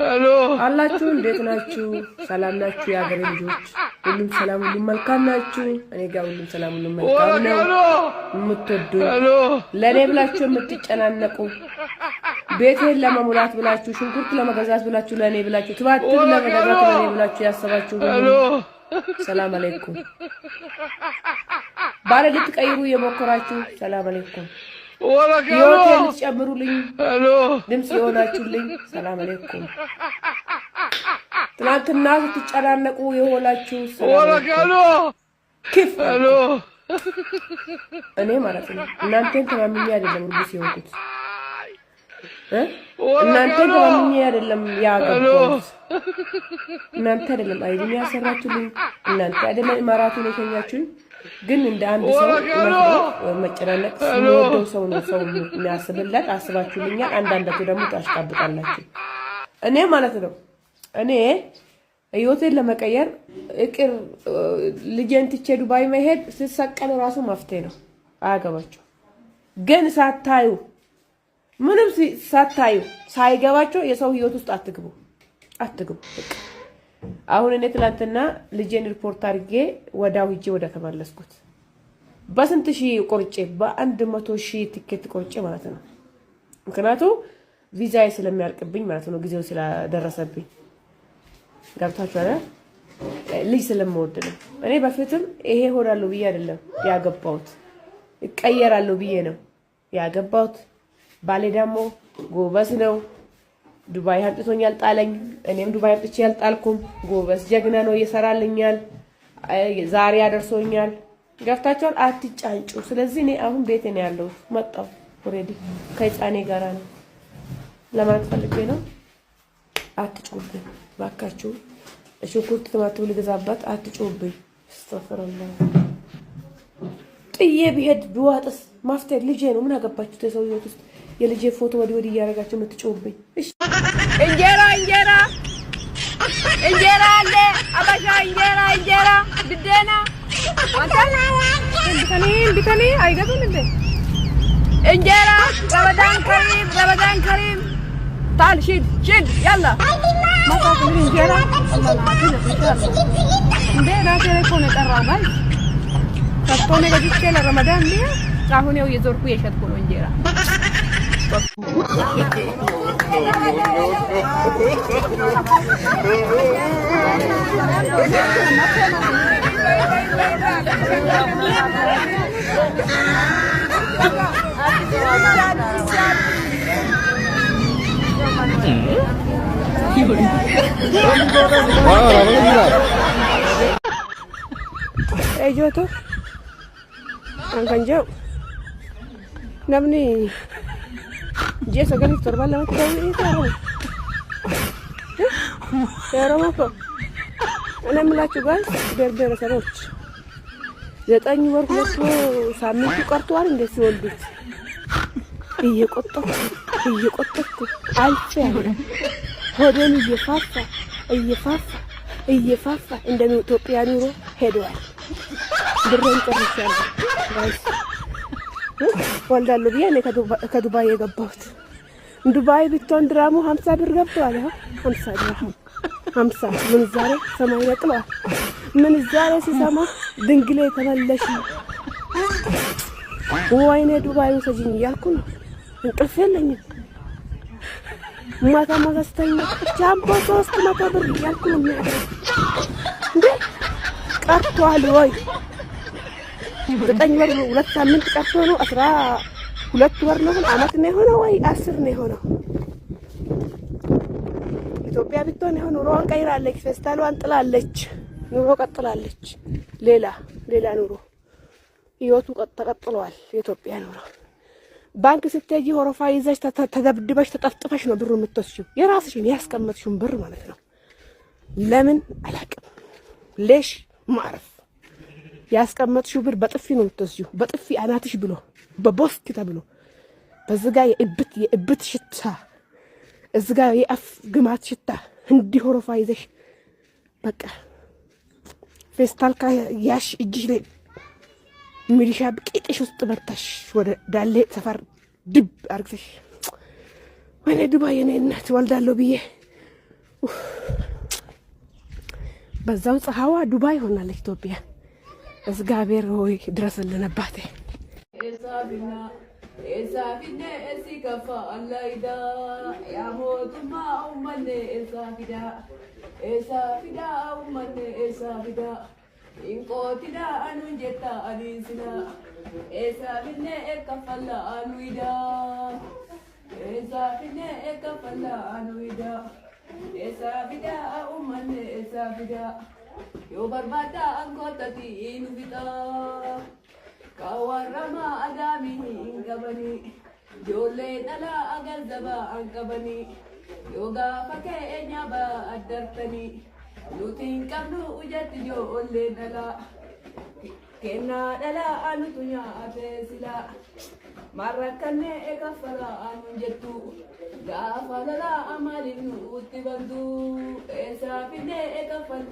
ሄሎ አላችሁ እንዴት ናችሁ? ሰላም ናችሁ? የአገሬ ልጆች ሁሉም ሰላም ሁሉም መልካም ናችሁ? እኔ ጋር ሁሉም ሰላም ሁሉም መልካም ነው። የምትወዱ ለኔ ብላችሁ የምትጨናነቁ ቤቴን ለመሙላት ብላችሁ ሽንኩርት ለመገዛት ብላችሁ ለኔ ብላችሁ ትባትሉ ለመገዛት ለኔ ብላችሁ ያሰባችሁ ሁሉ ሰላም አለይኩም። ባለ ልትቀይሩ የሞከራችሁ ሰላም አለይኩም። ህይወቴን ልትጨምሩልኝ ድምጽ የሆናችሁልኝ ሰላም አለይኩም። ትናንትና ስትጨናነቁ የሆናችሁ ሰላም አለይኩም። ክፍ እኔ ማለት ነው እናንተን ተማምኜ አይደለም ልጅ ሲሆንኩት እናንተን ተማምኜ አይደለም ያገባሁት። እናንተ አይደለም አይዲን ያሰራችሁልኝ እናንተ አይደለም ኢማራቱን የሸኛችሁኝ። ግን እንደ አንድ ሰው መጨናነቅ የሚወደው ሰው ነው ሰው የሚያስብለት አስባችሁልኛል። አንዳንዳችሁ ደግሞ ታሽቃብጣላችሁ። እኔ ማለት ነው እኔ ህይወቴን ለመቀየር እቅር ልጄን ትቼ ዱባይ መሄድ ሲሰቀል ራሱ መፍትሄ ነው። አያገባችሁ ግን ሳታዩ ምንም ሳታዩ ሳይገባችሁ የሰው ህይወት ውስጥ አትግቡ። አሁን እኔ ትላንትና ልጄን ሪፖርት አድርጌ ወዳው ሂጄ ወደ ተመለስኩት በስንት ሺህ ቆርጬ በ100,000 ቲኬት ቆርጬ ማለት ነው። ምክንያቱም ቪዛዬ ስለሚያልቅብኝ ማለት ነው ጊዜው ስለደረሰብኝ ገብታችኋል። ልጅ ስለምወድ ነው። እኔ በፊትም ይሄ ሆናለሁ ብዬ አይደለም ያገባሁት ይቀየራለሁ ብዬ ነው ያገባሁት። ባሌ ደግሞ ጎበዝ ነው። ዱባይ አምጥቶኛል ጣለኝ። እኔም ዱባይ አምጥቼ ያልጣልኩም ጎበዝ ጀግና ነው ይሰራልኛል። ዛሬ ያደርሶኛል። ገብታችኋል። አትጫንጩ። ስለዚህ እኔ አሁን ቤቴ ነው ያለው መጣው ኦሬዲ ከጫኔ ጋራ ነው ለማለት ፈልጌ ነው። አትጩብኝ ባካችሁ። ሽንኩርት ተማትው ልገዛባት አትጩብኝ። አስተፈረላህ ጥዬ ቢሄድ ቢዋጥስ ማፍተር ልጄ ነው። ምን አገባችሁ ተሰውየው ውስጥ የልጄ ፎቶ ወዲ ያረጋችሁ የምትጮብኝ? እሺ እንጀራ አለ አባሻ እንጀራ ብደና ቢተኔ አይገቱም እንዴ እንጀራ ረመዳን ከሪም تعال شيل يلا ما تاكل انجيرا الله العافيه ان شاء الله እንዴ ራሴ ላይ ሆነ ቀራባይ ከቶኔ በጅቼ ለረመዳን ነው አሁን ያው የዞርኩ የሸጥኩ ነው እንጀራ Ejoto angkan jauh namni dia sekarang terbang lewat jauh itu orang apa anak melacu guys berber serut ዘጠኝ ወር ሁለት ሳምንት ቀርቷል እንደዚህ ወልዱት እየቆጠኩ አልፈ ሆዴን እየፋፋ እንደ ኢትዮጵያ ኑሮ ሄዷል። ብሬን ጨርሻለሁ ጋይስ ወልዳለሁ ብዬ እኔ ከዱባይ የገባሁት ዱባይ ብትሆን ድራሙ 50 ብር ገብቷል። 50 ድራም 50 ምን ዛሬ ሰማይ ነቅሏል። ምን ዛሬ ሲሰማ ድንግሌ ተመለሽ ወይኔ ዱባይ ወሰጂኝ እያልኩ ነው። እንቅልፍ የለኝም። ማታ ስተኛ ጃምቦ 300 ብር እያልኩ ነው የሚያደርግ እንዴ ቀርቷል ወይ 9 ወር 2 ሳምንት ቀርቶ ነው 12 ወር ነው አመት ነው የሆነው ወይ 10 ነው የሆነው። ኢትዮጵያ ብትሆን ይሆን ኑሮዋን ቀይራለች። ፌስታሏን ጥላለች። ኑሮ ቀጥላለች። ሌላ ኑሮ ህይወቱ ተቀጥሏል። የኢትዮጵያ ኑሮ ባንክ ስትሄጂ ሆሮፋ ይዘሽ ተደብድበሽ ተጠፍጥፈሽ ነው ብሩ የምትወስጂው። የራስሽን ያስቀመጥሽውን ብር ማለት ነው። ለምን አላውቅም። ሌሽ ማረፍ ያስቀመጥሽው ብር በጥፊ ነው የምትወስጂው። በጥፊ አናትሽ ብሎ በቦስክ ተብሎ በዝጋ የእብት ሽታ እዝጋ የአፍ ግማት ሽታ እንዲህ ሆሮፋ ይዘሽ በቃ ፌስታል ያሽ እጅሽ ላይ ሚሊሻ በቂጥሽ ውስጥ በርታሽ ወደ ዳሌ ሰፈር ድብ አርግተሽ ወይኔ ዱባይ የኔ እናት ወልዳለሁ ብዬ በዛው ፀሐዋ ዱባይ ሆናለች ኢትዮጵያ። እግዚአብሔር ሆይ ድረስልን አባቴ። ኤሳፊኔ ኤሲ ከፋ አላይዳ ያሞቱማ ኡመኔ ኤሳፊዳ ኤሳፊዳ ኡመኔ ኤሳፊዳ ኢንቆቲዳ አኑንጀታ አዲስና ኤሳፊኔ ኤከፈላ አኑይዳ ኤሳፊኔ ኤከፈላ አኑይዳ ኤሳፊዳ ኡመኔ ኤሳፊዳ ዮ በርባዳ አንቆተቲ ኢኑቢጣ kawarama adami ingabani jolle dala agal daba angabani yoga pake enyaba adartani lutin kamnu ujat jolle dala kena dala anutunya atesila marakane ekafala anjetu gafala amalinu utibandu esafine ekafal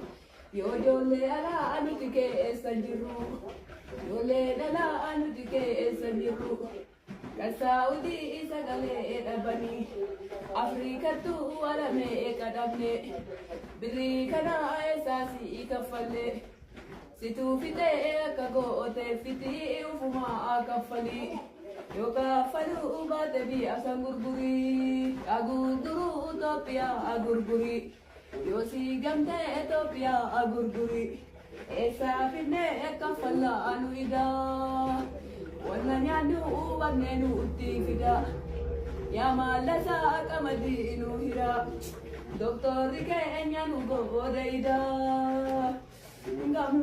yo jolle ala anutike esanjiru Yole dala anu dike esaniru kasaudi isagale edabani Afrika tu alame ekadamne biri kana esasi ikafale situ fite ekago ote fiti ufuma akafali yoga falu ubate bi asangurguri agurduru utopia agurguri yosi gamte etopia agurguri Esafine ekafala anuida wananyanu wanenu utifida yamalasa kamadinu hira doktor ke enyanu goreida no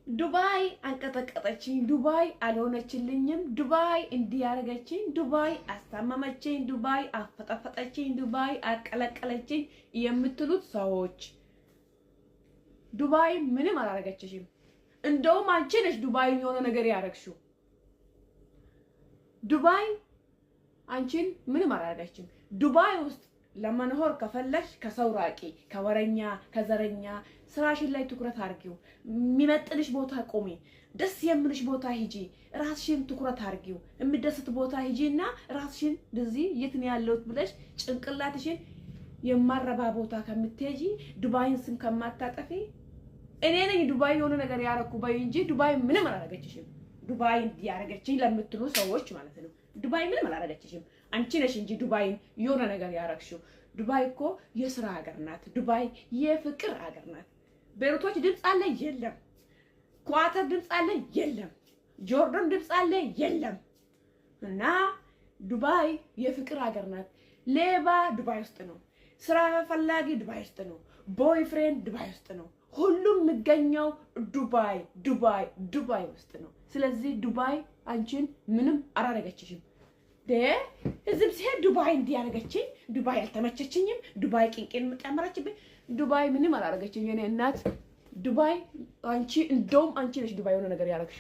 ዱባይ አንቀጠቀጠችኝ፣ ዱባይ አልሆነችልኝም፣ ዱባይ እንዲያረገችኝ፣ ዱባይ አስታመመችኝ፣ ዱባይ አፈጠፈጠችኝ፣ ዱባይ አቀለቀለችኝ የምትሉት ሰዎች ዱባይ ምንም አላረገችሽም። እንደውም አንቺ ነሽ ዱባይ የሆነ ነገር ያረግሽው። ዱባይ አንቺን ምንም አላረገችም። ዱባይ ውስጥ ለመኖር ከፈለሽ ከሰው ራቂ፣ ከወረኛ ከዘረኛ ስራሽን ላይ ትኩረት አርጊው። የሚመጥንሽ ቦታ ቆሚ፣ ደስ የሚልሽ ቦታ ሂጂ፣ ራስሽን ትኩረት አርጊው። የሚደስት ቦታ ሂጂና ራስሽን እንደዚህ የት ነው ያለሁት ብለሽ ጭንቅላትሽን የማረባ ቦታ ከምትሄጂ ዱባይን ስም ከማታጠፊ እኔ ነኝ ዱባይ የሆነ ነገር ያረኩ በይ እንጂ ዱባይ ምንም አላረገችሽም። ዱባይ እንዲያረገችኝ ለምትሉ ሰዎች ማለት ነው። ዱባይ ምንም አላረገችሽም። አንቺ ነሽ እንጂ ዱባይን የሆነ ነገር ያረግሽው። ዱባይ እኮ የስራ ሀገር ናት። ዱባይ የፍቅር ሀገር ናት። ቤሩቶች ድምፅ አለ የለም። ኳተር ድምፅ አለ የለም። ጆርዳን ድምፅ አለ የለም። እና ዱባይ የፍቅር ሀገር ናት። ሌባ ዱባይ ውስጥ ነው። ስራ ፈላጊ ዱባይ ውስጥ ነው። ቦይፍሬንድ ዱባይ ውስጥ ነው። ሁሉም የሚገኘው ዱባይ ዱባይ ዱባይ ውስጥ ነው። ስለዚህ ዱባይ አንቺን ምንም አላረገችሽም። እዚህም ሲሄድ ዱባይ እንዲያረገችኝ፣ ዱባይ አልተመቸችኝም፣ ዱባይ ቂንቄን መጨመረችብኝ። ዱባይ ምንም አላረገችኝ የኔ እናት። ዱባይ አንቺ እንደውም አንቺ ነሽ ዱባይ የሆነ ነገር ያረግሽ።